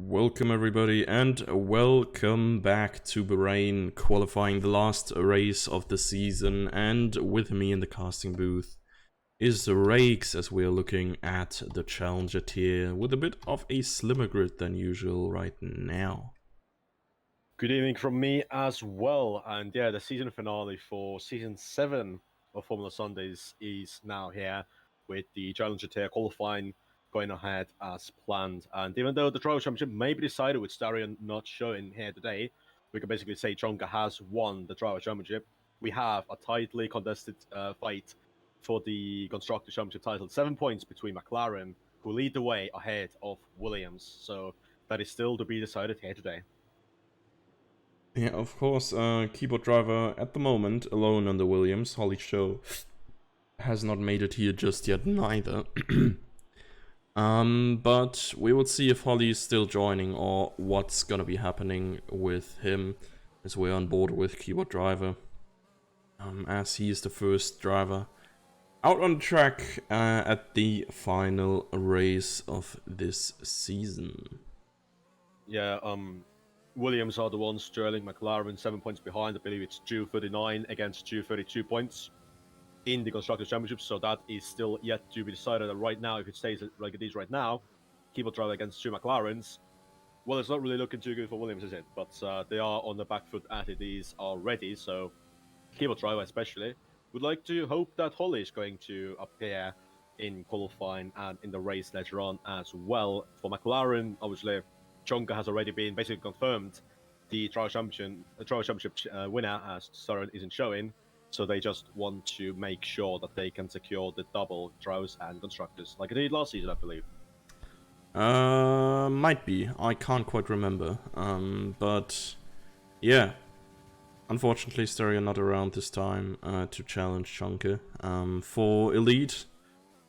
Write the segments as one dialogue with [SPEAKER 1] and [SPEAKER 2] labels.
[SPEAKER 1] Welcome everybody and welcome back to Bahrain, qualifying the last race of the season, and with me in the casting booth is Rakes as we are looking at the Challenger tier with a bit of a slimmer grid than usual right now.
[SPEAKER 2] Good evening from me as well, and yeah, the season finale for Season 7 of Formula Sundays is now here, with the Challenger tier qualifying going ahead as planned. And even though the Driver Championship may be decided with Starion not showing here today, we can basically say Chonka has won the Driver Championship. We have a tightly contested fight for the Constructor Championship title, 7 points between McLaren, who lead the way ahead of Williams. So that is still to be decided here today.
[SPEAKER 1] Yeah, of course, keyboard driver at the moment alone on the Williams. Holly Show has not made it here just yet neither. But we will see if Holly is still joining or what's gonna be happening with him as we're on board with keyboard driver. As he is the first driver out on the track at the final race of this season.
[SPEAKER 2] Yeah, Williams are the ones trailing McLaren 7 points behind. I believe it's due 39 against due 32 points in the Constructors' Championship, so that is still yet to be decided. And right now, if it stays like it is right now, keyboard driver against two McLarens, well, it's not really looking too good for Williams, is it? But they are on the back foot as it is already, so keyboard driver especially would like to hope that Holly is going to appear in qualifying and in the race later on as well. For McLaren, obviously, Chonka has already been basically confirmed the Driver Championship winner, as Soren isn't showing. So they just want to make sure that they can secure the double drivers and constructors, like they did last season, I believe.
[SPEAKER 1] Might be. I can't quite remember. But yeah. Unfortunately, Stereo not around this time to challenge Chonka. For Elite,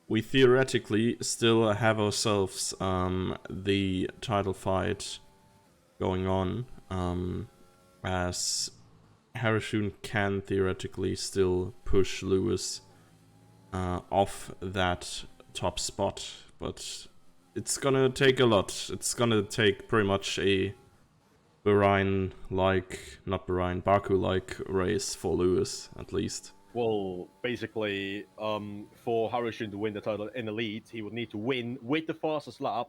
[SPEAKER 1] we theoretically still have ourselves the title fight going on, as Harashun can theoretically still push Lewis off that top spot, but it's gonna take a lot. It's gonna take pretty much a Baku-like race for Lewis, at least.
[SPEAKER 2] Well, basically, for Harrison to win the title in the lead, he would need to win with the fastest lap,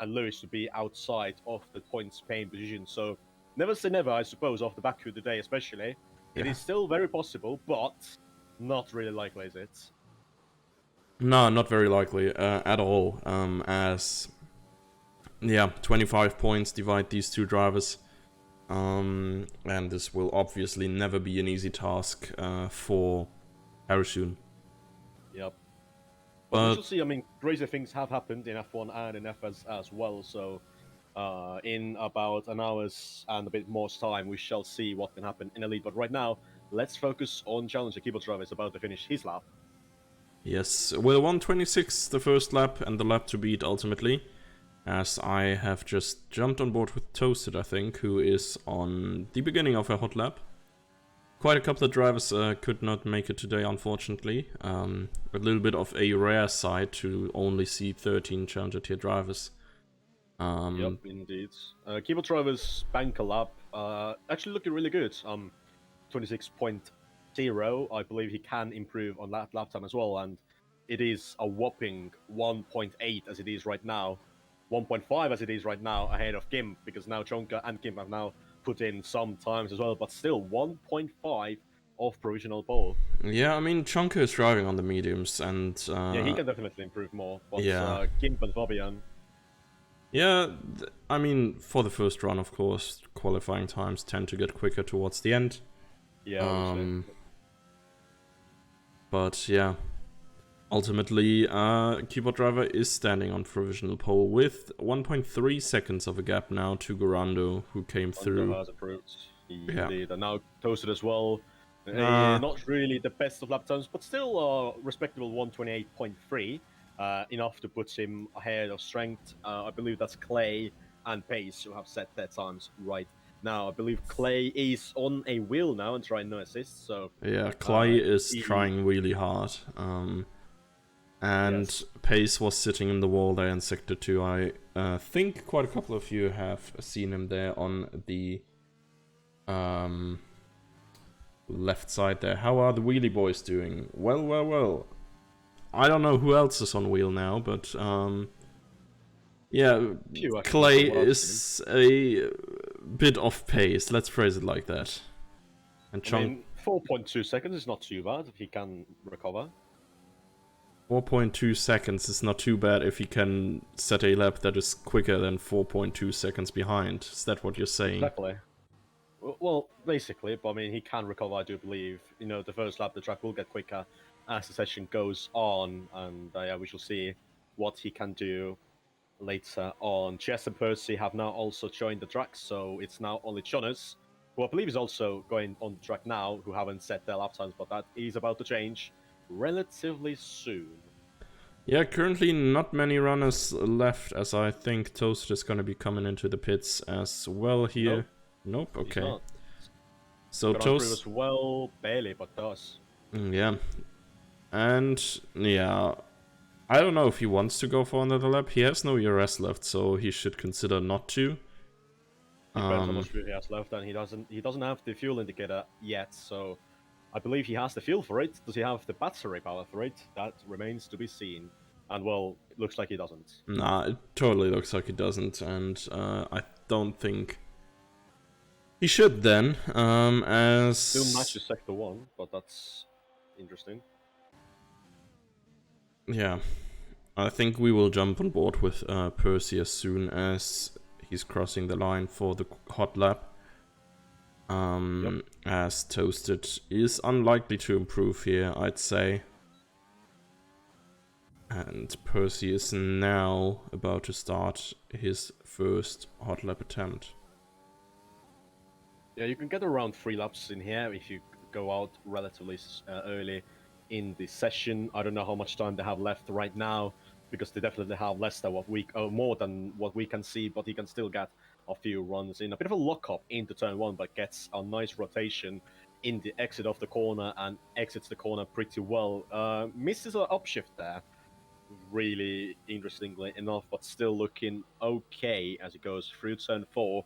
[SPEAKER 2] and Lewis to be outside of the points paying position. So, never say never, I suppose, after Baku today, especially. It is still very possible, but not really likely, is it?
[SPEAKER 1] No, not very likely at all. As 25 points divide these two drivers. And this will obviously never be an easy task for Harashun.
[SPEAKER 2] Yep. But we shall see. I mean, crazy things have happened in F1 and in FS as well. So, in about an hour's and a bit more time, we shall see what can happen in Elite. But right now, let's focus on Challenger. Keyboard driver is about to finish his lap.
[SPEAKER 1] Yes, with 1:26 the first lap and the lap to beat ultimately. As I have just jumped on board with Toasted, I think, who is on the beginning of a hot lap. Quite a couple of drivers could not make it today, unfortunately. A little bit of a rare sight to only see 13 Challenger tier drivers.
[SPEAKER 2] Yep, indeed. Keyboard drivers bank a lap. Actually looking really good. 26.0. I believe he can improve on lap time as well, and it is a whopping 1.8 as it is right now. 1.5 as it is right now ahead of Kim, because now Chonka and Kim have now put in some times as well, but still 1.5 of provisional pole.
[SPEAKER 1] Yeah, I mean, Chonka is driving on the mediums, and
[SPEAKER 2] yeah, he can definitely improve more, but
[SPEAKER 1] yeah.
[SPEAKER 2] Kim and Fabian.
[SPEAKER 1] Yeah, I mean, for the first run, of course, qualifying times tend to get quicker towards the end.
[SPEAKER 2] Yeah,
[SPEAKER 1] but yeah. Ultimately, keyboard driver is standing on provisional pole with 1.3 seconds of a gap now to Gorando, who came through.
[SPEAKER 2] Has approved. Indeed, and now Toasted as well. Not really the best of lap times, but still a respectable 128.3. Enough to put him ahead of Strength. I believe that's Clay and Pace who have set their times right now. I believe Clay is on a wheel now and trying no assist. So
[SPEAKER 1] yeah, Clay is trying really hard. and
[SPEAKER 2] Yes.
[SPEAKER 1] Pace was sitting in the wall there in Sector 2. I think quite a couple of you have seen him there on the left side there. How are the wheelie boys doing? Well. I don't know who else is on wheel now, but yeah,
[SPEAKER 2] Few actually,
[SPEAKER 1] Clay
[SPEAKER 2] from what I've seen.
[SPEAKER 1] is a bit off pace. Let's phrase it like that. And
[SPEAKER 2] I
[SPEAKER 1] Chong,
[SPEAKER 2] mean, 4.2 seconds is not too bad if he can recover.
[SPEAKER 1] 4.2 seconds is not too bad if he can set a lap that is quicker than 4.2 seconds behind. Is that what you're saying?
[SPEAKER 2] Exactly. Well, basically, but I mean, he can recover, I do believe. You know, the first lap, the track will get quicker as the session goes on, and yeah, we shall see what he can do later on. Chess and Percy have now also joined the track, so it's now only Jonas, who I believe is also going on the track now, who haven't set their lap times, but that is about to change relatively soon.
[SPEAKER 1] Yeah, currently not many runners left, as I think Toast is going to be coming into the pits as well here. Nope,
[SPEAKER 2] He's
[SPEAKER 1] okay.
[SPEAKER 2] not.
[SPEAKER 1] So
[SPEAKER 2] Toast
[SPEAKER 1] Toast,
[SPEAKER 2] as well, barely, but does.
[SPEAKER 1] yeah. And yeah, I don't know if he wants to go for another lap. He has no ERS left, so he should consider not to.
[SPEAKER 2] Depends how much fuel he has left, and he doesn't have the fuel indicator yet, so I believe he has the fuel for it. Does he have the battery power for it? That remains to be seen. And well, it looks like he doesn't.
[SPEAKER 1] Nah, it totally looks like he doesn't, and I don't think he should then, as...
[SPEAKER 2] Still matches Sector 1, but that's interesting.
[SPEAKER 1] Yeah, I think we will jump on board with Percy as soon as he's crossing the line for the hot lap. As Toasted is unlikely to improve here, I'd say. And Percy is now about to start his first hot lap attempt.
[SPEAKER 2] Yeah, you can get around 3 laps in here if you go out relatively early in the session. I don't know how much time they have left right now, because they definitely have less than more than what we can see, but he can still get a few runs in. A bit of a lock-up into turn 1, but gets a nice rotation in the exit of the corner and exits the corner pretty well. Misses an upshift there, really interestingly enough, but still looking okay as it goes through turn 4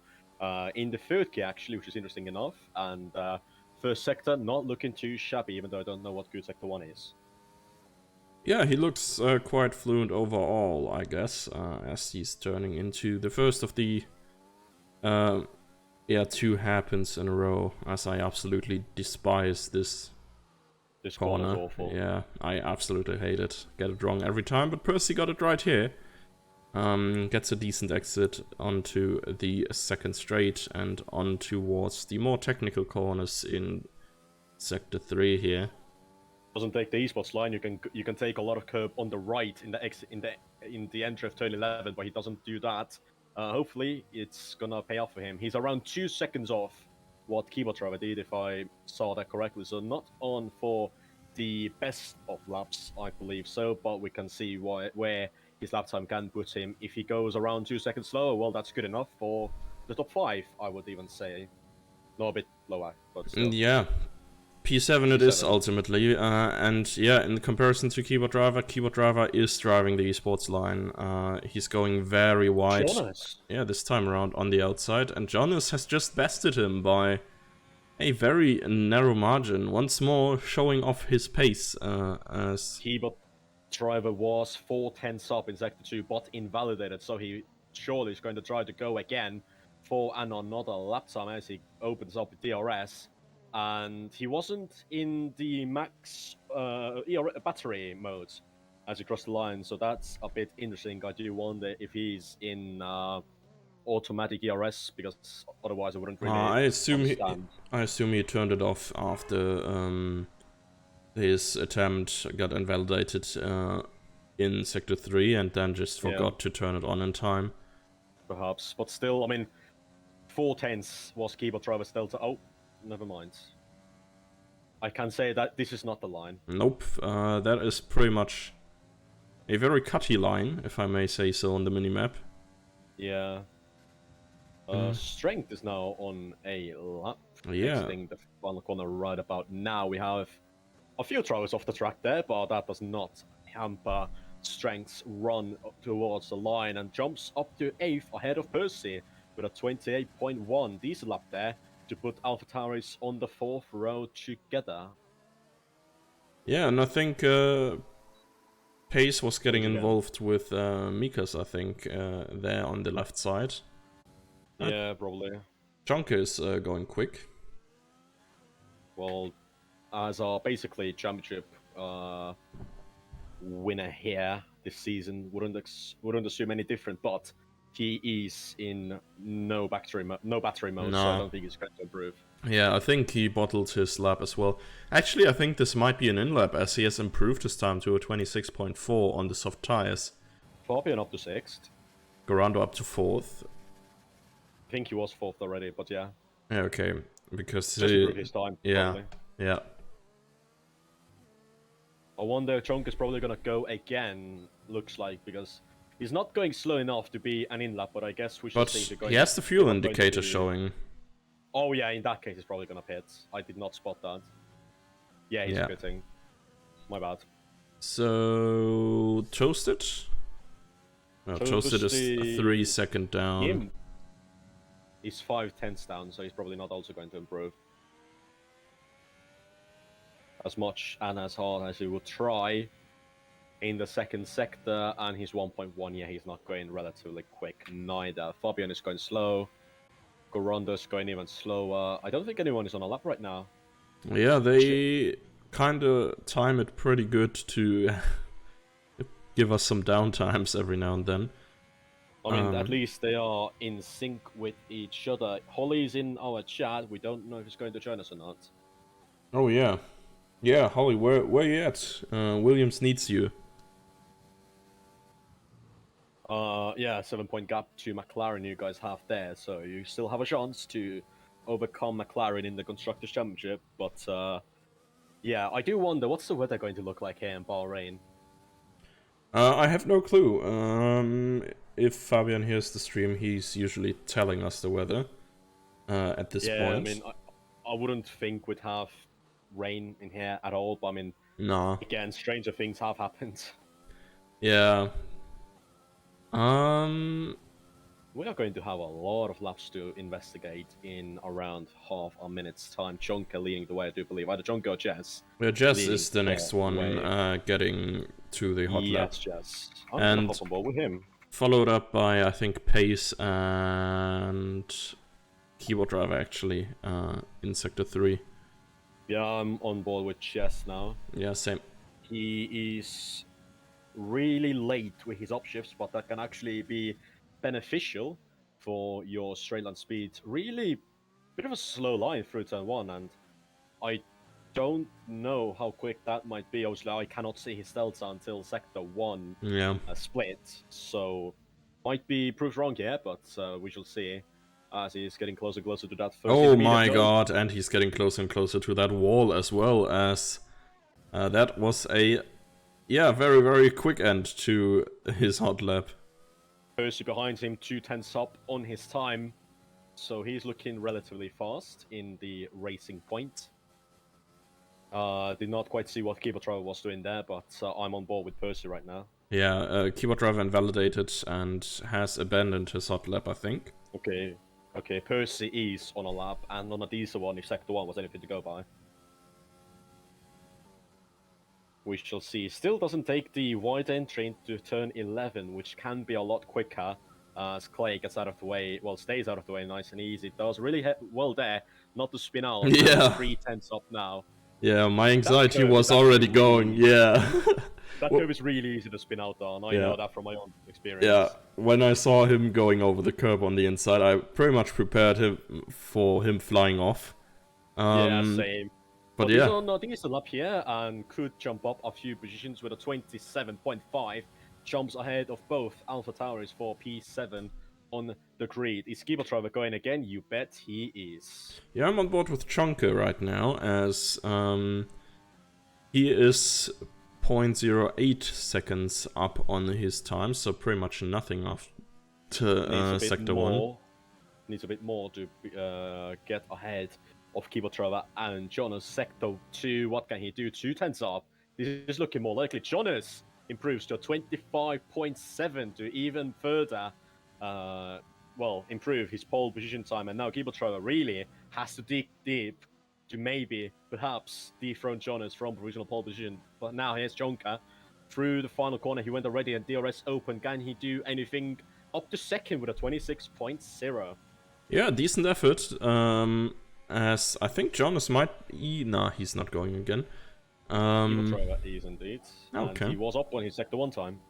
[SPEAKER 2] in the third gear, actually, which is interesting enough. And first sector not looking too shabby, even though I don't know what good sector 1 is.
[SPEAKER 1] Yeah, he looks quite fluent overall, I guess, as he's turning into the first of the 2 hairpins in a row, as I absolutely despise this corner.
[SPEAKER 2] Awful.
[SPEAKER 1] Yeah, I absolutely hate it. Get it wrong every time, but Percy got it right here. Gets a decent exit onto the second straight and on towards the more technical corners in sector 3 here.
[SPEAKER 2] Doesn't take the esports line. You can take a lot of curb on the right in the exit in the entry of turn 11, but he doesn't do that. Hopefully, it's gonna pay off for him. He's around 2 seconds off what Keyboard Driver did, if I saw that correctly. So not on for the best of laps, I believe so. But we can see where his lap time can put him. If he goes around 2 seconds slower, well, that's good enough for the top 5. I would even say, no, a bit lower, but still.
[SPEAKER 1] Yeah. P7 it is ultimately, and yeah, in comparison to Keyboard Driver is driving the esports line. He's going very wide.
[SPEAKER 2] Jonas.
[SPEAKER 1] Yeah, this time around on the outside, and Jonas has just bested him by a very narrow margin. Once more, showing off his pace as
[SPEAKER 2] Keyboard Driver was 4 tenths up in Sector 2, but invalidated, so he surely is going to try to go again for another lap time as he opens up DRS. And he wasn't in the max battery mode as he crossed the line, so that's a bit interesting. I do wonder if he's in automatic ERS, because otherwise I wouldn't really understand.
[SPEAKER 1] I assume he turned it off after his attempt got invalidated in Sector 3 and then just forgot to turn it on in time.
[SPEAKER 2] Perhaps, but still, I mean, 4 tenths was Keyboard Driver's delta. Oh, never mind. I can say that this is not the line.
[SPEAKER 1] Nope, that is pretty much a very cutty line, if I may say so, on the minimap.
[SPEAKER 2] Yeah. Strength is now on a lap.
[SPEAKER 1] Yeah.
[SPEAKER 2] Exiting the final corner right about now. We have a few drivers off the track there, but that does not hamper Strength's run towards the line and jumps up to 8th ahead of Percy with a 28.1 diesel lap there to put AlphaTauri on the 4th row together.
[SPEAKER 1] Yeah, and I think Pace was getting involved with Mikas, I think, there on the left side.
[SPEAKER 2] Yeah, probably.
[SPEAKER 1] Junker is going quick.
[SPEAKER 2] Well, as our basically championship winner here this season, wouldn't assume any different, but he is in no battery mode, so I don't think he's going to improve.
[SPEAKER 1] Yeah, I think he bottled his lap as well. Actually, I think this might be an in-lap, as he has improved his time to a 26.4 on the soft tires.
[SPEAKER 2] Fabian up to 6th.
[SPEAKER 1] Garando up to 4th.
[SPEAKER 2] I think he was 4th already, but yeah.
[SPEAKER 1] Yeah, okay. Because
[SPEAKER 2] just improve his time,
[SPEAKER 1] yeah,
[SPEAKER 2] probably.
[SPEAKER 1] Yeah.
[SPEAKER 2] I wonder Chonk is probably going to go again, looks like, because he's not going slow enough to be an in-lap, but I guess we should see
[SPEAKER 1] he has the fuel indicator showing.
[SPEAKER 2] Oh yeah, in that case he's probably going to pit. I did not spot that. Yeah, he's pitting. My bad.
[SPEAKER 1] So, Toasted? Well, Toasted is 3 seconds down.
[SPEAKER 2] He's 5/10 down, so he's probably not also going to improve. As much and as hard as he would try in the second sector, and he's 1.1. Yeah, he's not going relatively quick neither. Fabian is going slow. Gorondo's going even slower. I don't think anyone is on a lap right now.
[SPEAKER 1] Yeah, they kind of time it pretty good to give us some downtimes every now and then.
[SPEAKER 2] I mean, at least they are in sync with each other. Holly's in our chat. We don't know if he's going to join us or not.
[SPEAKER 1] Oh, yeah. Yeah, Holly, where you at? Williams needs you.
[SPEAKER 2] Yeah, 7-point gap to McLaren you guys have there, so you still have a chance to overcome McLaren in the Constructors' Championship, but yeah, I do wonder, what's the weather going to look like here in Bahrain?
[SPEAKER 1] I have no clue. If Fabian hears the stream, he's usually telling us the weather at this point.
[SPEAKER 2] Yeah, I mean, I wouldn't think we'd have rain in here at all, but I mean, again, stranger things have happened.
[SPEAKER 1] Yeah.
[SPEAKER 2] We are going to have a lot of laps to investigate in around half a minute's time. Jonka leading the way, I do believe. Either Jonka or Jess.
[SPEAKER 1] Yeah, Jess is the next one getting to the hot lap.
[SPEAKER 2] Yes, Jess. I'm gonna hop on board with him.
[SPEAKER 1] Followed up by, I think, Pace and Keyboard Driver, actually, in Sector 3.
[SPEAKER 2] Yeah, I'm on board with Jess now.
[SPEAKER 1] Yeah, same.
[SPEAKER 2] He is really late with his upshifts, but that can actually be beneficial for your straight line speed. Really bit of a slow line through turn 1, and I don't know how quick that might be. Obviously, I cannot see his delta until Sector 1 split, so might be proved wrong here, but we shall see as he's getting closer and closer to that first.
[SPEAKER 1] Oh my god, and he's getting closer and closer to that wall as well, as that was a very, very quick end to his hot lap.
[SPEAKER 2] Percy behind him, 2/10 up on his time, so he's looking relatively fast in the racing point. Did not quite see what Keyboard Driver was doing there, but I'm on board with Percy right now.
[SPEAKER 1] Yeah, Keyboard Driver invalidated and has abandoned his hot lap, I think.
[SPEAKER 2] Okay, Percy is on a lap, and on a diesel one if Sector 1 was anything to go by. We shall see. Still doesn't take the wide entry into turn 11, which can be a lot quicker as Clay gets out of the way, well, stays out of the way nice and easy. Does really well there, not to spin out.
[SPEAKER 1] Yeah.
[SPEAKER 2] 3/10 up now.
[SPEAKER 1] Yeah, my anxiety was already going, yeah.
[SPEAKER 2] That curve is really easy to spin out on, I know that from my own experience.
[SPEAKER 1] Yeah, when I saw him going over the curb on the inside, I pretty much prepared him for him flying off.
[SPEAKER 2] Yeah, same.
[SPEAKER 1] But yeah.
[SPEAKER 2] He's on a diesel up here and could jump up a few positions with a 27.5. Jumps ahead of both AlphaTauri for P7 on the grid. Is Keyboard Driver going again? You bet he is.
[SPEAKER 1] Yeah, I'm on board with Chonka right now, as he is 0.08 seconds up on his time, so pretty much nothing after Sector 1.
[SPEAKER 2] Needs a bit more to get ahead of Keyboard Driver and Jonas. Sector 2, what can he do? 2/10 up. This is looking more likely. Jonas improves to a 25.7 to even further, improve his pole position time. And now Keyboard Driver really has to dig deep to maybe, perhaps, dethrone Jonas from provisional pole position. But now here's Jonka. Through the final corner, he went already, and DRS open. Can he do anything up to second with a 26.0?
[SPEAKER 1] Yeah, decent effort. As I think Jonas might... Nah, he's not going again.
[SPEAKER 2] Keyboard Driver is indeed.
[SPEAKER 1] Okay.
[SPEAKER 2] And he was up on his sector 1 time.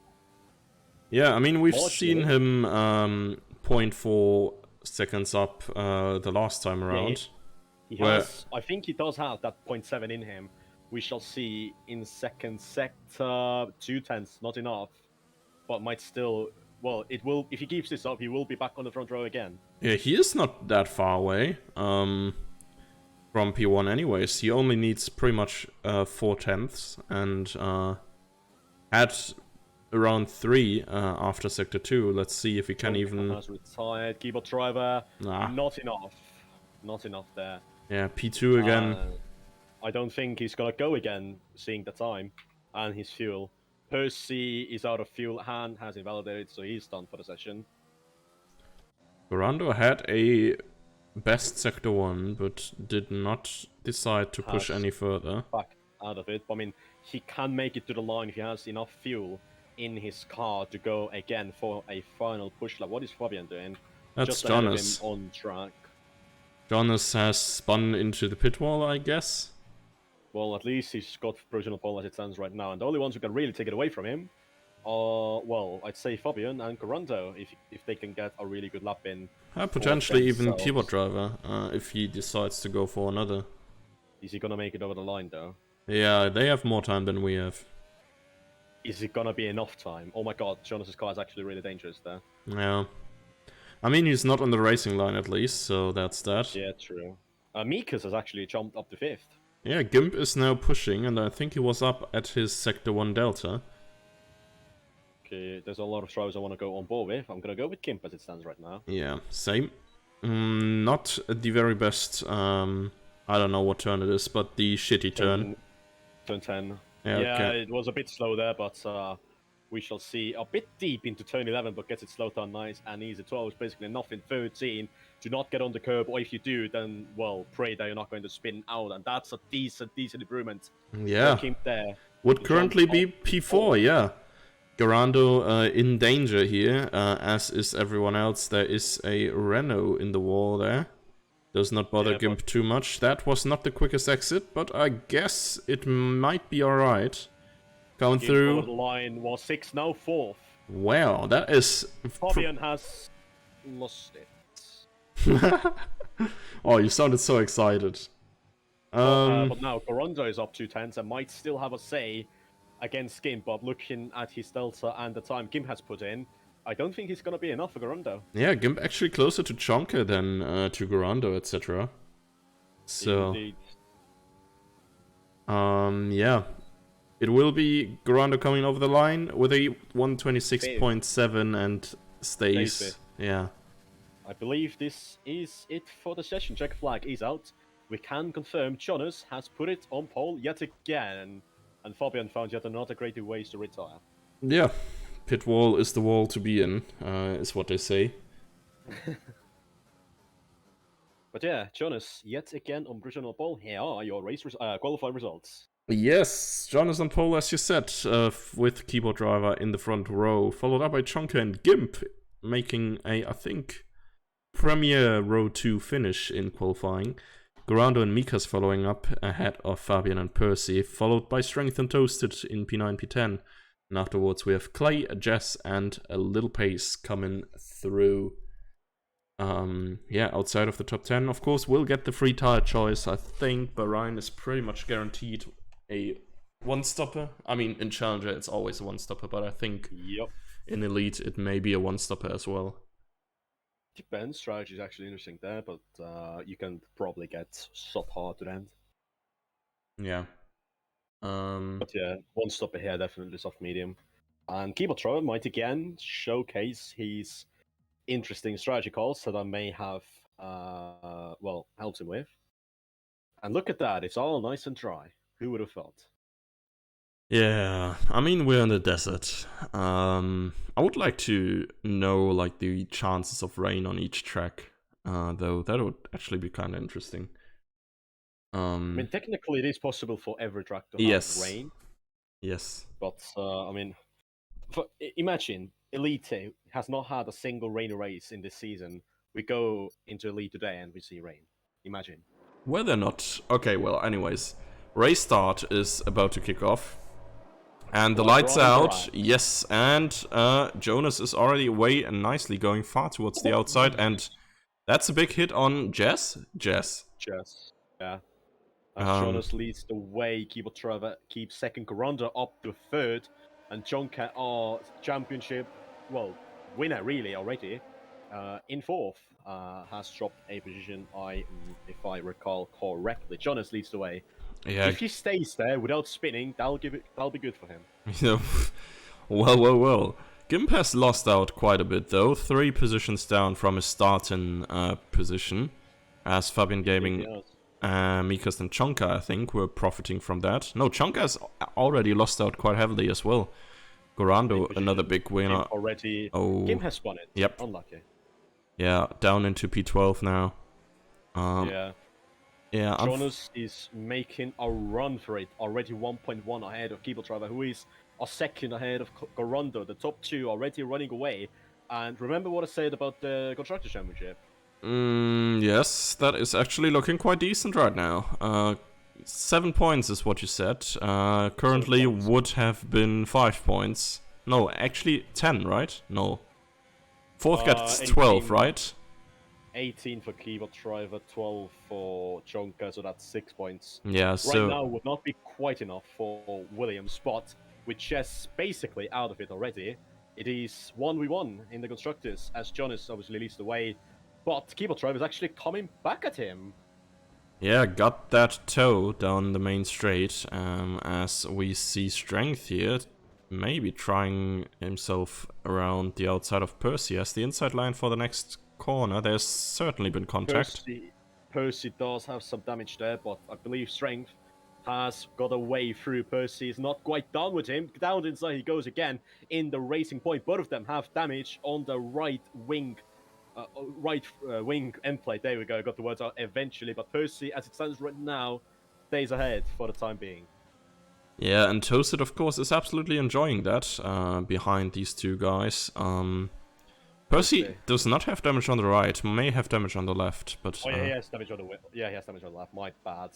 [SPEAKER 1] Yeah, I mean, we've
[SPEAKER 2] Marginally.
[SPEAKER 1] seen him 0.4 seconds up the last time around.
[SPEAKER 2] He has, I think he does have that 0.7 in him. We shall see in second sector, 2/10, not enough, but might still. Well, it will. If he keeps this up, he will be back on the front row again.
[SPEAKER 1] Yeah, he is not that far away from P1 anyways. He only needs pretty much 4/10 and had around 3 after sector 2. Let's see if he can even...
[SPEAKER 2] Has retired. Keyboard Driver,
[SPEAKER 1] Nah.
[SPEAKER 2] not enough. Not enough there.
[SPEAKER 1] Yeah, P2 again.
[SPEAKER 2] I don't think he's gonna go again, seeing the time and his fuel. Percy is out of fuel. Han has invalidated, so he's done for the session.
[SPEAKER 1] Garando had a best sector 1, but did not decide to push any further.
[SPEAKER 2] Back out of it. I mean, he can make it to the line if he has enough fuel in his car to go again for a final push lap. What is Fabian doing?
[SPEAKER 1] That's
[SPEAKER 2] just
[SPEAKER 1] Jonas.
[SPEAKER 2] Ahead of him on track.
[SPEAKER 1] Jonas has spun into the pit wall, I guess.
[SPEAKER 2] Well, at least he's got provisional pole as it stands right now, and the only ones who can really take it away from him are, well, I'd say Fabian and Corando, if they can get a really good lap in.
[SPEAKER 1] Potentially even Keyboard Driver, if he decides to go for another.
[SPEAKER 2] Is he gonna make it over the line, though?
[SPEAKER 1] Yeah, they have more time than we have.
[SPEAKER 2] Is it gonna be enough time? Oh my god, Jonas's car is actually really dangerous there.
[SPEAKER 1] Yeah. I mean, he's not on the racing line at least, so that's that.
[SPEAKER 2] Yeah, true. Mikas has actually jumped up to 5th.
[SPEAKER 1] Yeah, Gimp is now pushing, and I think he was up at his Sector 1 Delta.
[SPEAKER 2] Okay, there's a lot of drivers I want to go on board with. I'm gonna go with Gimp as it stands right now.
[SPEAKER 1] Yeah, same. Not the very best, I don't know what turn it is, but the shitty turn.
[SPEAKER 2] Turn 10.
[SPEAKER 1] Yeah, okay.
[SPEAKER 2] It was a bit slow there, but we shall see. A bit deep into turn 11, but gets it slowed down nice and easy. 12 is basically enough in 13. Do not get on the curb, or if you do, then, well, pray that you're not going to spin out, and that's a decent improvement.
[SPEAKER 1] Yeah.
[SPEAKER 2] Gimp there.
[SPEAKER 1] Would currently be P4, yeah. Garando in danger here, as is everyone else. There is a Renault in the wall there. Does not bother Gimp too much. That was not the quickest exit, but I guess it might be alright. Coming through.
[SPEAKER 2] The line was 6, now 4th.
[SPEAKER 1] Wow, that is...
[SPEAKER 2] Fabian has lost it.
[SPEAKER 1] Oh, you sounded so excited.
[SPEAKER 2] But now Garando is up 2/10 and might still have a say against Gimp, but looking at his delta and the time Gimp has put in, I don't think it's going to be enough for Garando.
[SPEAKER 1] Yeah, Gimp actually closer to Chonka than to Garando, etc. So,
[SPEAKER 2] indeed.
[SPEAKER 1] Yeah. It will be Garando coming over the line with a 126.7 and stays. Yeah.
[SPEAKER 2] I believe this is it for the session. Check flag is out. We can confirm Jonas has put it on pole yet again. And Fabian found yet another great ways to retire.
[SPEAKER 1] Yeah. Pit wall is the wall to be in, is what they say.
[SPEAKER 2] But yeah, Jonas, yet again on provisional pole. Here are your race qualifying results.
[SPEAKER 1] Yes, Jonas on pole, as you said, with Keyboard Driver in the front row, followed up by Chonka and Gimp, making a, I think, premier row 2 finish in qualifying. Garando and Mikas following up ahead of Fabian and Percy, followed by Strength and Toasted in P9, P10. And afterwards we have Clay, Jess, and a Little Pace coming through. Yeah, outside of the top 10. Of course, we'll get the free tire choice. I think Bahrain is pretty much guaranteed a one-stopper. I mean, in Challenger it's always a one-stopper, but I think in Elite it may be a one-stopper as well.
[SPEAKER 2] Depends. Strategy is actually interesting there, but you can probably get sub hard to the end.
[SPEAKER 1] Yeah.
[SPEAKER 2] But yeah, one stopper here, definitely soft medium. And Keyboard Driver might again showcase his interesting strategy calls that I may have, helped him with. And look at that, it's all nice and dry. Who would have thought?
[SPEAKER 1] Yeah, I mean, we're in the desert. I would like to know, like, the chances of rain on each track, though that would actually be kind of interesting.
[SPEAKER 2] I mean, technically, it is possible for every track to have
[SPEAKER 1] Yes,
[SPEAKER 2] rain,
[SPEAKER 1] yes.
[SPEAKER 2] but I mean, imagine Elite has not had a single rainy race in this season. We go into Elite today and we see rain. Imagine.
[SPEAKER 1] Whether or not... Okay, well, anyways. Race start is about to kick off. And the lights
[SPEAKER 2] Bahrain,
[SPEAKER 1] are
[SPEAKER 2] Bahrain.
[SPEAKER 1] out, yes, and Jonas is already away and nicely going far towards the outside, and that's a big hit on Jess. Jess.
[SPEAKER 2] Just, yeah. As
[SPEAKER 1] Um,
[SPEAKER 2] Jonas leads the way, Keyboard Trevor keeps second, Coranda up to third, and Jonka, our championship, well, winner really already, in fourth, has dropped a position. If I recall correctly, Jonas leads the way.
[SPEAKER 1] yeah,
[SPEAKER 2] If he stays there without spinning, that'll be good for him.
[SPEAKER 1] you know, well. Gimp has lost out quite a bit though, 3 positions down from his starting position, as Fabian Gaming, Mikas and Chonka, I think, were profiting from that. No, Chonka has already lost out quite heavily as well. Gorando, another big winner.
[SPEAKER 2] Already,
[SPEAKER 1] Oh,
[SPEAKER 2] Kim has spun it.
[SPEAKER 1] yep.
[SPEAKER 2] Unlucky.
[SPEAKER 1] Yeah, down into P12 now.
[SPEAKER 2] Yeah.
[SPEAKER 1] Yeah,
[SPEAKER 2] Jonas is making a run for it, already 1.1 ahead of Keyboard Driver, who is a second ahead of Gorondo. The top two already running away. And remember what I said about the Constructors' Championship?
[SPEAKER 1] yes, that is actually looking quite decent right now. 7 points is what you said. Currently would have been 5 points. No, actually 10, right? No. Fourth gets 12,
[SPEAKER 2] 18,
[SPEAKER 1] right?
[SPEAKER 2] 18 for Keyboard Driver, 12 for Jonka, so that's 6 points.
[SPEAKER 1] Yeah, so...
[SPEAKER 2] Right now would not be quite enough for Williams, but with Chess basically out of it already, it is 1v1 in the Constructors, as Jonas obviously leads the way, but Keyboard Driver is actually coming back at him.
[SPEAKER 1] Yeah, got that toe down the main straight, as we see Strength here, maybe trying himself around the outside of Percy as the inside line for the next corner. There's certainly been contact.
[SPEAKER 2] Percy does have some damage there, but I believe Strength has got a way through. Percy is not quite done with him. Down inside he goes again in the racing point. Both of them have damage on the right wing. Wing end plate. There we go. Got the words out eventually. But Percy, as it stands right now, stays ahead for the time being.
[SPEAKER 1] Yeah, and Toasted, of course, is absolutely enjoying that behind these two guys. Percy does not have damage on the right, may have damage on the left, but...
[SPEAKER 2] Oh, yeah, he has damage on the he has damage on the left. My bad.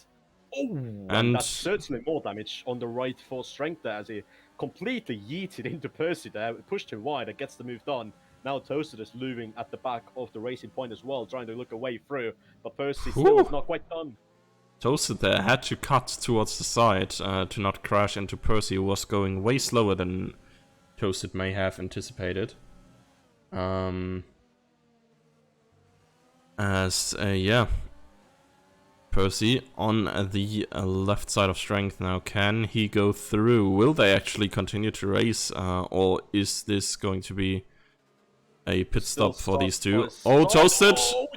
[SPEAKER 2] Oh, and that's certainly more damage on the right for Strength there, as he completely yeeted into Percy there, pushed him wide and gets the move done. Now Toasted is looming at the back of the racing point as well, trying to look away through, but Percy still is not quite done.
[SPEAKER 1] Toasted there had to cut towards the side to not crash into Percy, who was going way slower than Toasted may have anticipated. Yeah. Percy on the left side of Strength now. Can he go through? Will they actually continue to race? Or is this going to be a pit stop for these two? Oh, Toasted! Oh,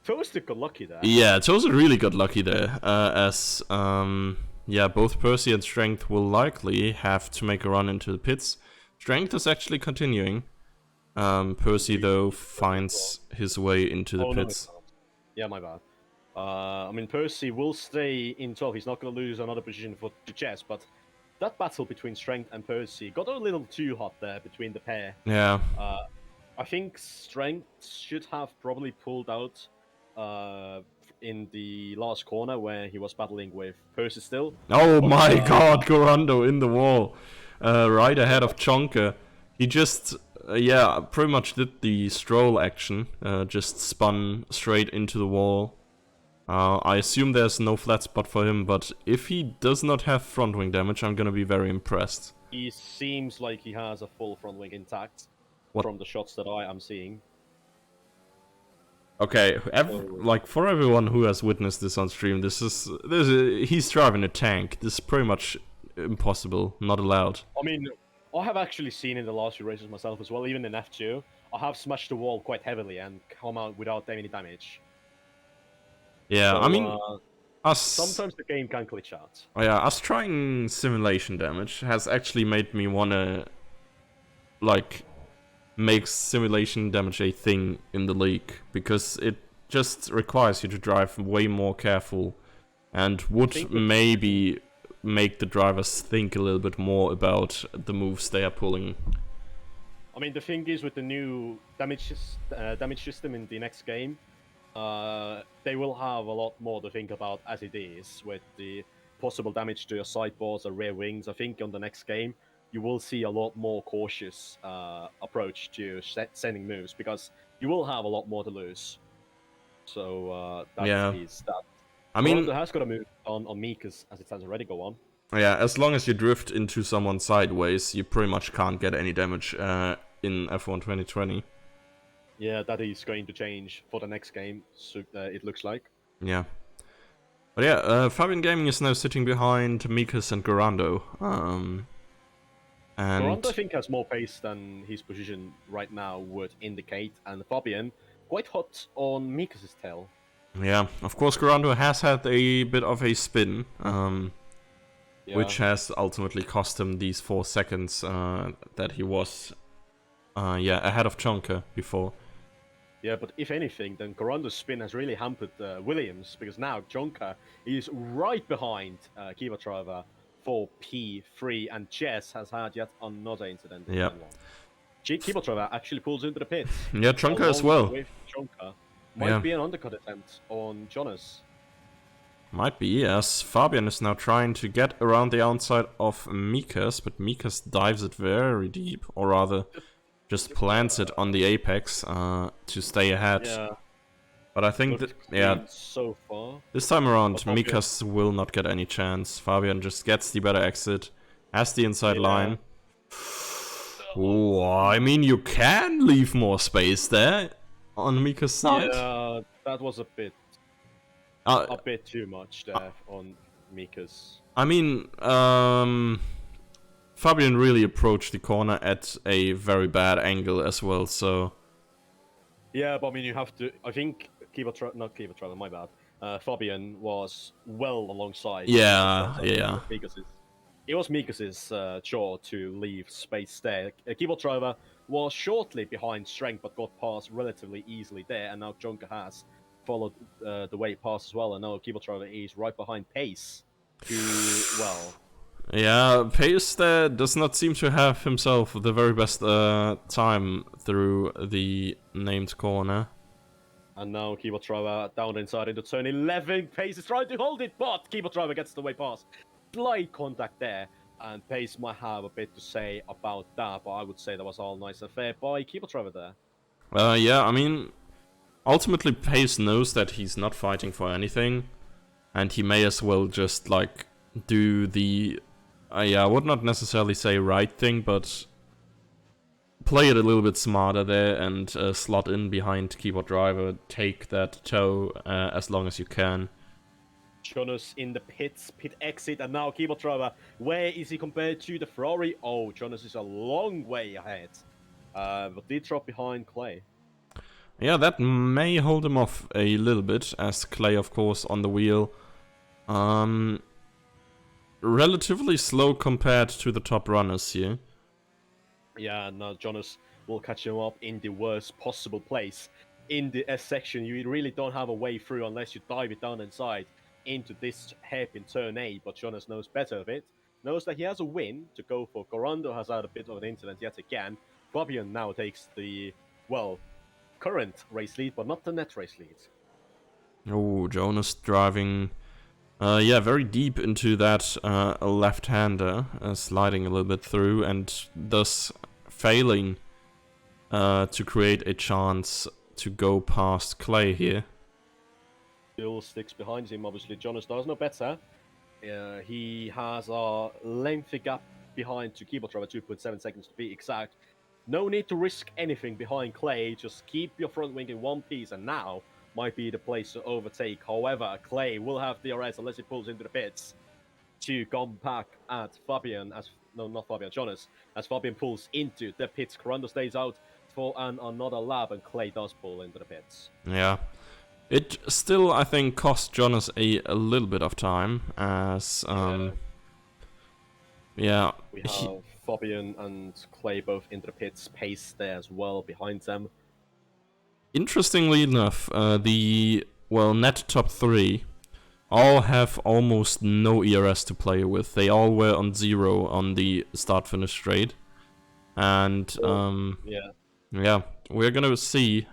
[SPEAKER 2] Toasted got lucky there.
[SPEAKER 1] Yeah, Toasted really got lucky there. Yeah, both Percy and Strength will likely have to make a run into the pits. Strength is actually continuing. Percy, though, finds his way into the pits.
[SPEAKER 2] No, yeah, my bad. I mean, Percy will stay in 12. He's not going to lose another position for Chess, but that battle between Strength and Percy got a little too hot there between the pair.
[SPEAKER 1] Yeah.
[SPEAKER 2] I think Strength should have probably pulled out in the last corner where he was battling with Percy still.
[SPEAKER 1] Oh my god, Gorando in the wall. Right ahead of Chonka. He just, yeah, pretty much did the stroll action. Just spun straight into the wall. I assume there's no flat spot for him, but if he does not have front wing damage, I'm gonna be very impressed.
[SPEAKER 2] He seems like he has a full front wing intact from the shots that I am seeing.
[SPEAKER 1] Okay, like for everyone who has witnessed this on stream, he's driving a tank. This is pretty much impossible, not allowed.
[SPEAKER 2] I mean, I have actually seen in the last few races myself as well, even in F2, I have smashed the wall quite heavily and come out without any damage.
[SPEAKER 1] Yeah, so, us
[SPEAKER 2] Sometimes the game can glitch out.
[SPEAKER 1] Oh yeah, us trying simulation damage has actually made me wanna like make simulation damage a thing in the league, because it just requires you to drive way more careful and would maybe make the drivers think a little bit more about the moves they are pulling.
[SPEAKER 2] I mean, the thing is with the new damage system in the next game, they will have a lot more to think about as it is with the possible damage to your sideboards or rear wings. I think on the next game you will see a lot more cautious approach to sending moves, because you will have a lot more to lose. So that is that.
[SPEAKER 1] I mean,
[SPEAKER 2] Toronto has got a move on Mikas as it stands already. Go on.
[SPEAKER 1] Yeah, as long as you drift into someone sideways, you pretty much can't get any damage in F1 2020.
[SPEAKER 2] Yeah, that is going to change for the next game, so, it looks like.
[SPEAKER 1] Yeah. But yeah, Fabian Gaming is now sitting behind Mikas and Garando. And
[SPEAKER 2] Garando, I think, has more pace than his position right now would indicate, and Fabian quite hot on Mikas' tail.
[SPEAKER 1] Yeah, of course Garando has had a bit of a spin, which has ultimately cost him these 4 seconds that he was ahead of Chonka before.
[SPEAKER 2] Yeah, but if anything, then Garando's spin has really hampered Williams, because now Chonka is right behind Kiva Driver for P3, and Jess has had yet another incident in
[SPEAKER 1] Yeah.
[SPEAKER 2] Kiva Driver actually pulls into the pits.
[SPEAKER 1] Yeah, Chonka as well.
[SPEAKER 2] With Chonka. Might be an undercut attempt on Jonas.
[SPEAKER 1] Might be, yes. Fabian is now trying to get around the outside of Mikas, but Mikas dives it very deep, or rather, just plants it on the apex to stay ahead.
[SPEAKER 2] Yeah.
[SPEAKER 1] But I think that,
[SPEAKER 2] so far.
[SPEAKER 1] This time around, Mikas will not get any chance. Fabian just gets the better exit, has the inside line. Oh, I mean, you can leave more space there on Mikas' side.
[SPEAKER 2] Yeah, that was a bit too much there on Mikas.
[SPEAKER 1] I mean, Fabian really approached the corner at a very bad angle as well, so...
[SPEAKER 2] Yeah, but I mean, you have to... I think my bad. Fabian was well alongside.
[SPEAKER 1] Yeah.
[SPEAKER 2] It was Mikas' chore to leave space there. Keyboard Driver was shortly behind Strength, but got past relatively easily there, and now Jonka has followed the way past as well, and now Keyboard Driver is right behind Pace, who, well...
[SPEAKER 1] Yeah, Pace there does not seem to have himself the very best time through the named corner.
[SPEAKER 2] And now Keyboard Driver down inside into turn 11. Pace is trying to hold it, but Keyboard Driver gets the way past. Slight contact there, and Pace might have a bit to say about that, but I would say that was all nice and fair by Keyboard Driver there.
[SPEAKER 1] Yeah, I mean, ultimately Pace knows that he's not fighting for anything, and he may as well just, like, do the... I would not necessarily say right thing, but play it a little bit smarter there and slot in behind Keyboard Driver, take that toe as long as you can.
[SPEAKER 2] Jonas in the pit exit, and now Keyboard Driver. Where is he compared to the Ferrari? Oh, Jonas is a long way ahead. But did drop behind Clay.
[SPEAKER 1] Yeah, that may hold him off a little bit, as Clay, of course, on the wheel. Relatively slow compared to the top runners here.
[SPEAKER 2] Yeah, now Jonas will catch him up in the worst possible place. In the S section, you really don't have a way through unless you dive it down inside into this hairpin turn A, but Jonas knows better of it. Knows that he has a win to go for. Corando has had a bit of an incident yet again. Fabian now takes the, well, current race lead, but not the net race lead.
[SPEAKER 1] Oh, Jonas driving... very deep into that left-hander, sliding a little bit through, and thus failing to create a chance to go past Clay here.
[SPEAKER 2] Still sticks behind him, obviously. Jonas does no better. He has a lengthy gap behind to Keyboard Driver, 2.7 seconds to be exact. No need to risk anything behind Clay, just keep your front wing in one piece, and now might be the place to overtake. However, Clay will have DRS unless he pulls into the pits to come back at Fabian, Jonas, as Fabian pulls into the pits. Corando stays out for another lap, and Clay does pull into the pits.
[SPEAKER 1] Yeah. It still, I think, cost Jonas a little bit of time, as yeah,
[SPEAKER 2] We have Fabian and Clay both in the pits, Pace there as well behind them.
[SPEAKER 1] interestingly enough, net top 3 all have almost no ERS to play with. They all were on 0 on the start-finish straight. And, yeah, we're gonna see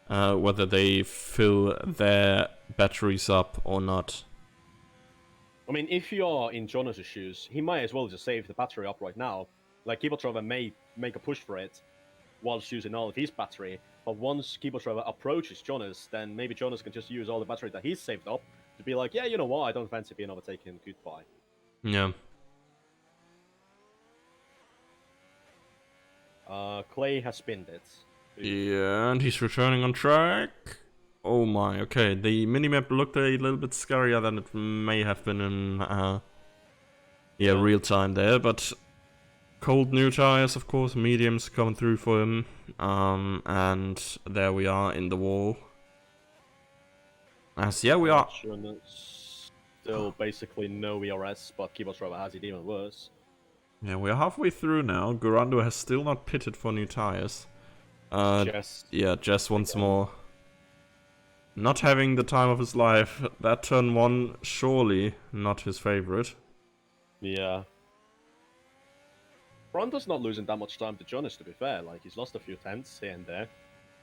[SPEAKER 1] whether they fill their batteries up or not.
[SPEAKER 2] I mean, if you are in Jonas' shoes, he might as well just save the battery up right now. Like, Kibotrova may make a push for it whilst using all of his battery, but once Kibotrova approaches Jonas, then maybe Jonas can just use all the battery that he's saved up to be like, yeah, you know what, I don't fancy being overtaken, goodbye.
[SPEAKER 1] Yeah.
[SPEAKER 2] Clay has spinned it.
[SPEAKER 1] Yeah, and he's returning on track. Oh my, okay. The minimap looked a little bit scarier than it may have been in real time there, but cold new tires, of course, mediums coming through for him. And there we are in the wall. We are.
[SPEAKER 2] Still basically no ERS, but Kibotrova has it even worse.
[SPEAKER 1] Yeah, we're halfway through now. Gorando has still not pitted for new tires. Jess once more. Not having the time of his life. That turn 1, surely not his favorite.
[SPEAKER 2] Yeah. Gorando's not losing that much time to Jonas, to be fair. Like, he's lost a few tenths here and there,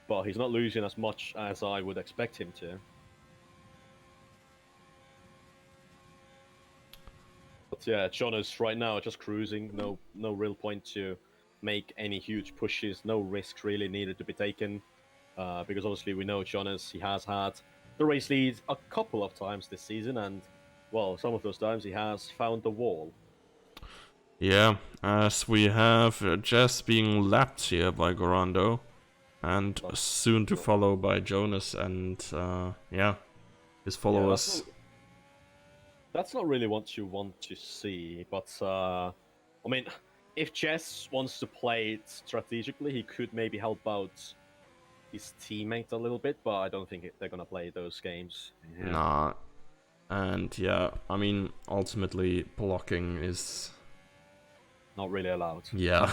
[SPEAKER 2] but he's not losing as much as I would expect him to. But yeah, Jonas right now just cruising. No real point to make any huge pushes. No risk really needed to be taken. Because obviously we know Jonas, he has had the race lead a couple of times this season, and, well, some of those times he has found the wall.
[SPEAKER 1] Yeah, as we have Jess being lapped here by Gorando, and soon to follow by Jonas and, his followers.
[SPEAKER 2] Yeah, that's not really what you want to see, but, I mean, if Jess wants to play it strategically, he could maybe help out his teammate a little bit, but I don't think they're gonna play those games. Yeah.
[SPEAKER 1] Nah. And yeah, I mean, ultimately, blocking is
[SPEAKER 2] not really allowed.
[SPEAKER 1] Yeah.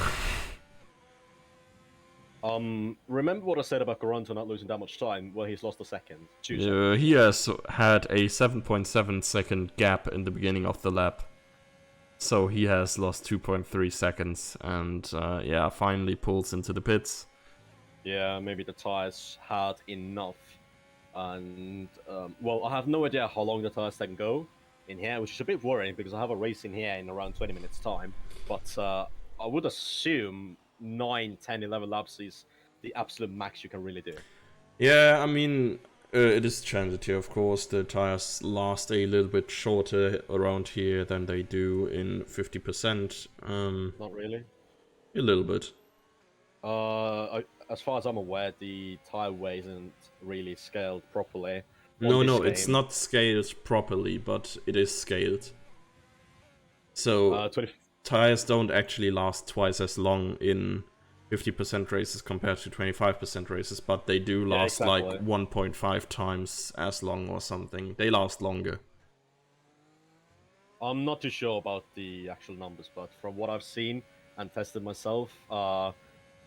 [SPEAKER 2] Remember what I said about Gorando not losing that much time? Well, he's lost a second. 2 seconds.
[SPEAKER 1] He has had a 7.7 second gap in the beginning of the lap. So he has lost 2.3 seconds and, finally pulls into the pits.
[SPEAKER 2] Yeah, maybe the tires had enough. And, well, I have no idea how long the tires can go in here, which is a bit worrying because I have a race in here in around 20 minutes time. But I would assume 9, 10, 11 laps is the absolute max you can really do.
[SPEAKER 1] Yeah, I mean, it is transit here, of course. The tires last a little bit shorter around here than they do in 50%.
[SPEAKER 2] Not really.
[SPEAKER 1] A little bit.
[SPEAKER 2] As far as I'm aware, the tire weight isn't really scaled properly.
[SPEAKER 1] No, it's not scaled properly, but it is scaled. So tires don't actually last twice as long in 50% races compared to 25% races, but they do last like 1.5 times as long or something. They last longer.
[SPEAKER 2] I'm not too sure about the actual numbers, but from what I've seen and tested myself,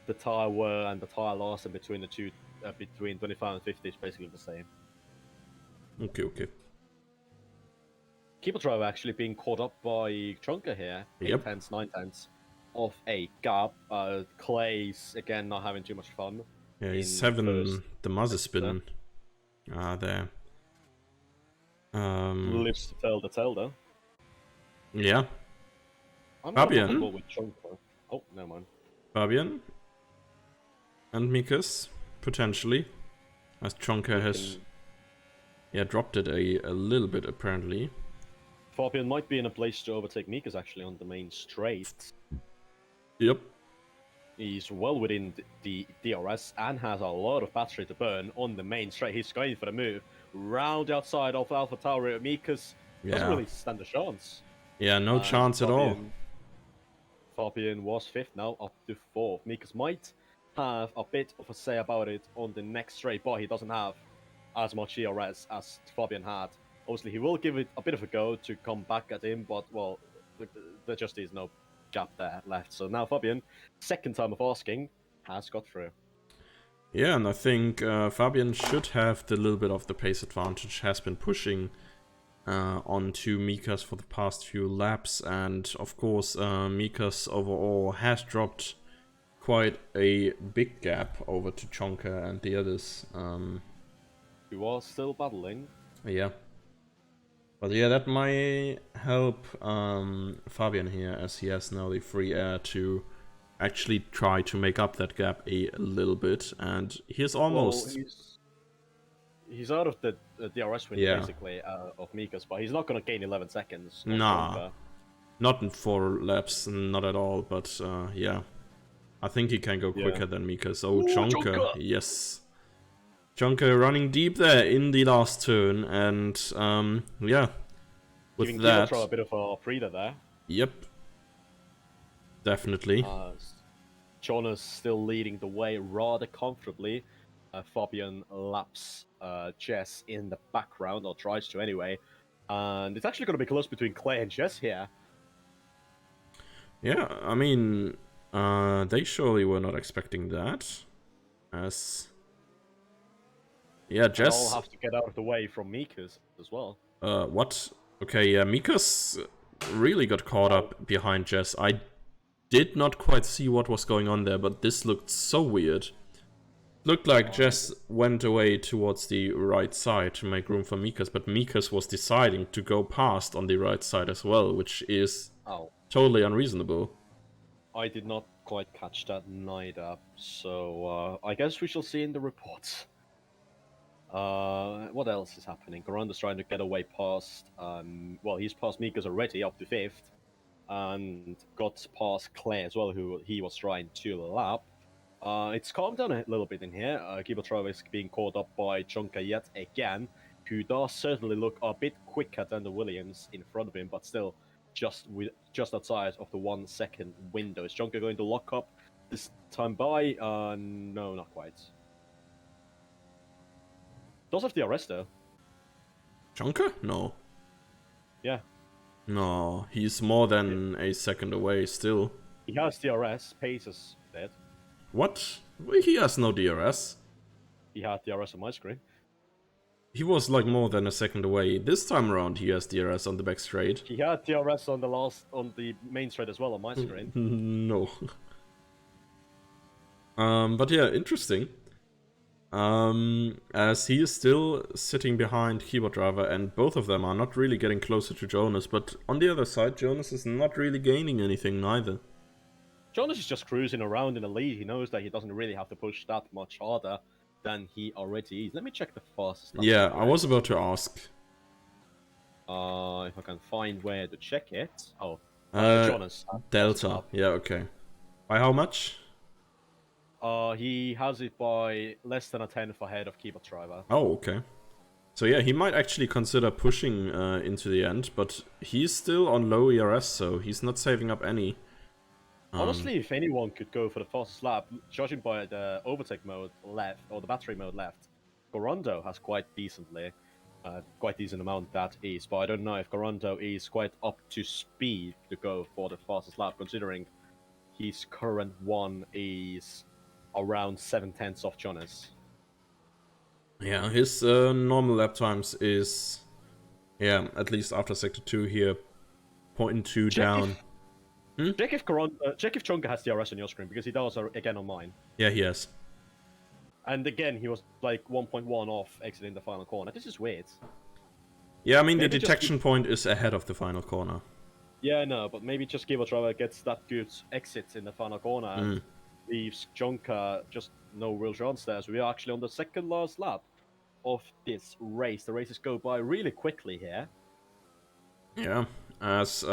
[SPEAKER 2] the tire wear and the tire loss and between the two, between 25 and 50 is basically the same.
[SPEAKER 1] Okay.
[SPEAKER 2] Kibotrova actually being caught up by Trunker here. 8 tenths, 9 tenths of a gap. Clay's again not having too much fun.
[SPEAKER 1] Yeah, he's having the muzzle spin. There.
[SPEAKER 2] Lives to tell the tale though.
[SPEAKER 1] Yeah.
[SPEAKER 2] Fabian. Oh, never mind.
[SPEAKER 1] Fabian. And Mikas, potentially. As Trunker has dropped it a little bit apparently.
[SPEAKER 2] Fabian might be in a place to overtake Mikas actually on the main straight.
[SPEAKER 1] Yep.
[SPEAKER 2] He's well within the DRS and has a lot of battery to burn on the main straight. He's going for the move. Round outside of Alpha Tower, Mikas doesn't really stand a chance.
[SPEAKER 1] Yeah, no chance at all.
[SPEAKER 2] Fabian was 5th, now up to 4th. Mikas might have a bit of a say about it on the next straight, but he doesn't have as much DRS as Fabian had. Obviously, he will give it a bit of a go to come back at him, but, well, there just is no gap there left. So now Fabian, second time of asking, has got through.
[SPEAKER 1] Yeah, and I think Fabian should have the little bit of the pace advantage, has been pushing onto Mikas for the past few laps, and of course Mikas overall has dropped quite a big gap over to Chonka and the others.
[SPEAKER 2] He was still battling.
[SPEAKER 1] Yeah. But yeah, that might help Fabian here, as he has now the free air to actually try to make up that gap a little bit, and he's almost...
[SPEAKER 2] Well, he's out of the DRS window, basically, of Mikas, but he's not going to gain 11 seconds.
[SPEAKER 1] Nah, not in 4 laps, not at all, but yeah. I think he can go quicker than Mikas. Oh, Chonka, yes. Chonka running deep there in the last turn, and yeah, with
[SPEAKER 2] giving
[SPEAKER 1] that...
[SPEAKER 2] a bit of a breather there.
[SPEAKER 1] Yep. Definitely.
[SPEAKER 2] Jonas still leading the way rather comfortably. Fabian laps Jess in the background, or tries to anyway. And it's actually going to be close between Clay and Jess here.
[SPEAKER 1] Yeah, I mean, they surely were not expecting that. As... Yeah, Jess...
[SPEAKER 2] I'll have to get out of the way from Mikas as well.
[SPEAKER 1] What? Okay, yeah, Mikas really got caught up behind Jess. I did not quite see what was going on there, but this looked so weird. Looked like Jess went away towards the right side to make room for Mikas, but Mikas was deciding to go past on the right side as well, which is totally unreasonable.
[SPEAKER 2] I did not quite catch that neither, so I guess we shall see in the reports. What else is happening? Goranda's trying to get away past, well, he's past Mikas already, up to 5th, and got past Clay as well, who he was trying to lap. It's calmed down a little bit in here. Kibotrov is being caught up by Chonka yet again, who does certainly look a bit quicker than the Williams in front of him, but still just outside of the 1 second window. Is Chonka going to lock up this time by? No, not quite. Does have DRS though.
[SPEAKER 1] Chonka? No.
[SPEAKER 2] Yeah.
[SPEAKER 1] No, he's more than a second away still.
[SPEAKER 2] He has DRS, pace is dead.
[SPEAKER 1] What? He has no DRS.
[SPEAKER 2] He had DRS on my screen.
[SPEAKER 1] He was like more than a second away. This time around he has DRS on the back straight.
[SPEAKER 2] He had DRS on the main straight as well on my screen.
[SPEAKER 1] No. But yeah, interesting. As he is still sitting behind Keyboard Driver, and both of them are not really getting closer to Jonas, but on the other side, Jonas is not really gaining anything neither.
[SPEAKER 2] Jonas is just cruising around in the lead. He knows that he doesn't really have to push that much harder than he already is. Let me check the fastest.
[SPEAKER 1] Yeah, I was about to ask.
[SPEAKER 2] If I can find where to check it. Oh, Jonas.
[SPEAKER 1] Delta. Yeah, okay. By how much?
[SPEAKER 2] He has it by less than a 10th ahead of Keyboard Driver.
[SPEAKER 1] Oh, okay. So yeah, he might actually consider pushing into the end, but he's still on low ERS, so he's not saving up any.
[SPEAKER 2] Honestly, if anyone could go for the fastest lap, judging by the overtake mode left, or the battery mode left, Gorondo has quite decent amount that is, but I don't know if Gorondo is quite up to speed to go for the fastest lap, considering his current one is around 7/10 of Jonas.
[SPEAKER 1] Yeah, his normal lap times is, yeah, at least after sector 2 here, 0.2 down.
[SPEAKER 2] Check if Chonka has DRS on your screen, because he does again on mine.
[SPEAKER 1] Yeah, he has.
[SPEAKER 2] And again, he was like 1.1 off exiting the final corner. This is weird.
[SPEAKER 1] Yeah, I mean, maybe the detection point is ahead of the final corner.
[SPEAKER 2] Yeah, I know, but maybe just Kibotrava gets that good exit in the final corner and leaves Chonka just no real chance there. So we are actually on the second last lap of this race. The races go by really quickly here.
[SPEAKER 1] Yeah, as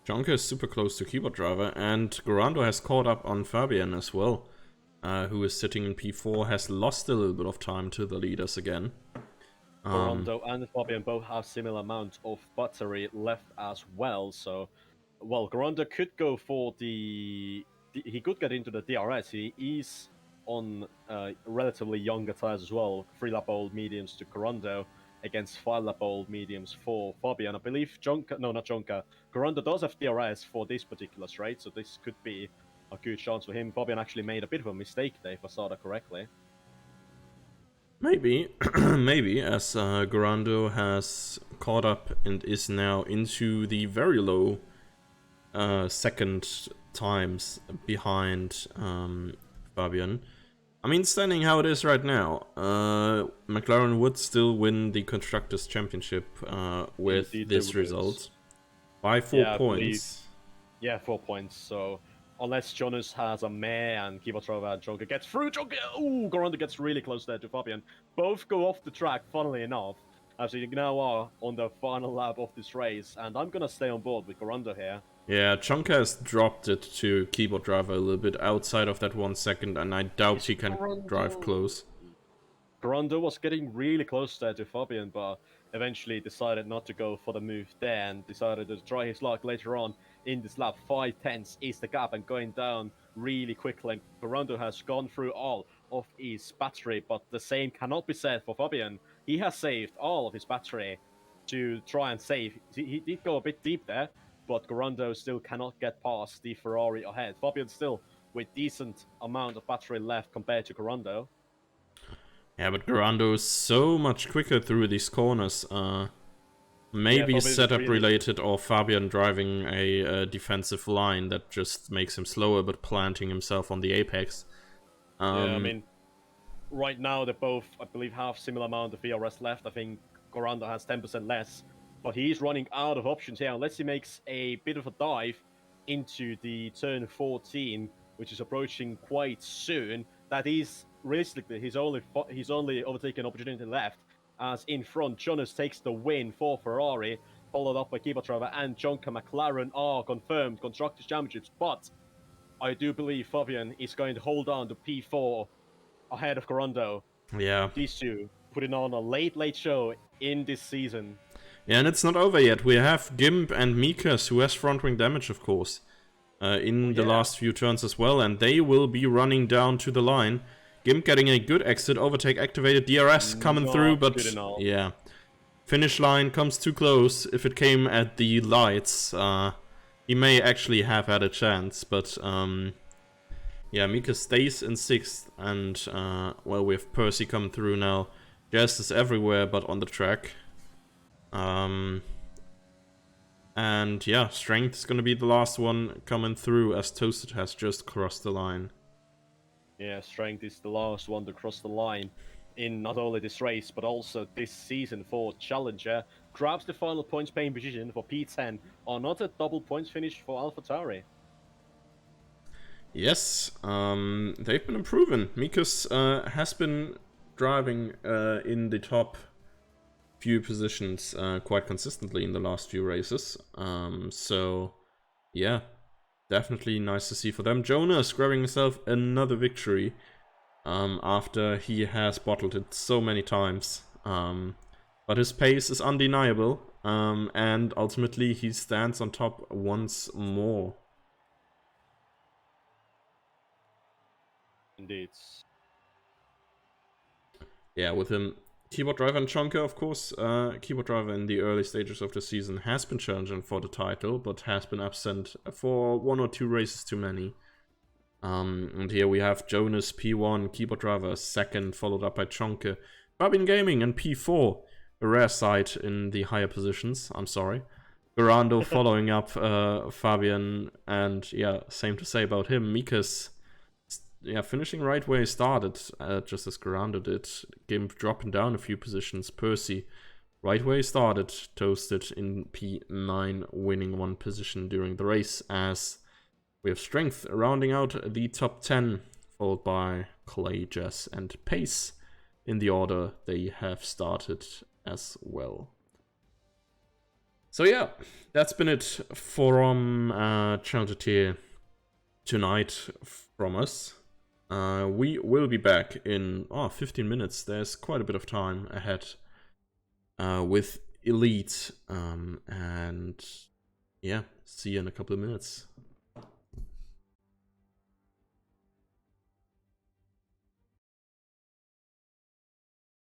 [SPEAKER 1] Chonka is super close to Keyboard Driver, and Gorando has caught up on Fabian as well, who is sitting in P4, has lost a little bit of time to the leaders again.
[SPEAKER 2] Gorando and Fabian both have similar amount of battery left as well, so, well, Gorando could go for he could get into the DRS. He is on relatively younger tires as well, 3-lap-old mediums to Corondo against 5-lap-old mediums for Fabian. I believe not Jonka, Corondo does have DRS for this particular straight, so this could be a good chance for him. Fabian actually made a bit of a mistake there, if I saw that correctly.
[SPEAKER 1] Maybe, maybe, as Garando has caught up and is now into the very low second times behind Fabian. I mean, standing how it is right now, McLaren would still win the Constructors' Championship with
[SPEAKER 2] Indeed,
[SPEAKER 1] this result by 4 points.
[SPEAKER 2] Yeah, 4 points. So unless Jonas has a mare and Kibatrova and Jonka gets through, ooh, Goranda gets really close there to Fabian. Both go off the track, funnily enough, as we now are on the final lap of this race. And I'm gonna stay on board with Goranda here.
[SPEAKER 1] Yeah, Chonka has dropped it to Keyboard Driver a little bit outside of that 1 second, and I doubt he can drive close.
[SPEAKER 2] Goranda was getting really close there to Fabian, but eventually decided not to go for the move there and decided to try his luck later on in this lap. 5/10 is the gap and going down really quickly. Goranda has gone through all of his battery, but the same cannot be said for Fabian. He has saved all of his battery to try and save. He did go a bit deep there, but Gorando still cannot get past the Ferrari ahead. Fabian still with decent amount of battery left compared to Gorando.
[SPEAKER 1] Yeah, but Garando is so much quicker through these corners. Maybe setup related, or Fabian driving a defensive line that just makes him slower, but planting himself on the apex.
[SPEAKER 2] Yeah, I mean, right now they both, I believe, have similar amount of VRS left. I think Gorando has 10% less, but he's running out of options here. Unless he makes a bit of a dive into the turn 14, which is approaching quite soon, that is realistically his only overtaking opportunity left. As in front, Jonas takes the win for Ferrari, followed up by Kibatrova and Jonka. McLaren are confirmed Constructors' Championships, but I do believe Fabian is going to hold on to P4 ahead of Gorando.
[SPEAKER 1] Yeah.
[SPEAKER 2] These two putting on a late show in this season.
[SPEAKER 1] Yeah, and it's not over yet. We have Gimp and Mikas, who has front wing damage, of course, in the last few turns as well, and they will be running down to the line. Gimp getting a good exit, overtake activated, DRS coming through, but yeah. Finish line comes too close. If it came at the lights, he may actually have had a chance, but yeah, Mika stays in 6th, and well, we have Percy coming through now. Jazz is everywhere but on the track. And yeah, Strength is going to be the last one coming through, as Toasted has just crossed the line.
[SPEAKER 2] Yeah, Strength is the last one to cross the line in not only this race, but also this season for Challenger. Grabs the final points paying position for P10 on not a double points finish for AlphaTauri.
[SPEAKER 1] Yes, they've been improving. Mikus has been driving in the top few positions quite consistently in the last few races. So, yeah, definitely nice to see for them. Jonas grabbing himself another victory after he has bottled it so many times. But his pace is undeniable, and ultimately he stands on top once more.
[SPEAKER 2] Indeed.
[SPEAKER 1] Yeah, with him, Keyboard Driver and Chonka, of course. Keyboard Driver in the early stages of the season has been challenging for the title, but has been absent for 1 or 2 races too many. And here we have Jonas P1, Keyboard Driver 2nd, followed up by Chonka. Fabian Gaming and P4, a rare sight in the higher positions, I'm sorry. Garando following up Fabian, and yeah, same to say about him. Mikas, yeah, finishing right where he started, just as Garando did. Gimp dropping down a few positions. Percy, right where he started, Toasted in P9, winning 1 position during the race, as we have Strength rounding out the top 10, followed by Clay, Jess, and Pace in the order they have started as well. So yeah, that's been it from Challenger Tier tonight from us. We will be back in 15 minutes. There's quite a bit of time ahead with Elite. And yeah, see you in a couple of minutes.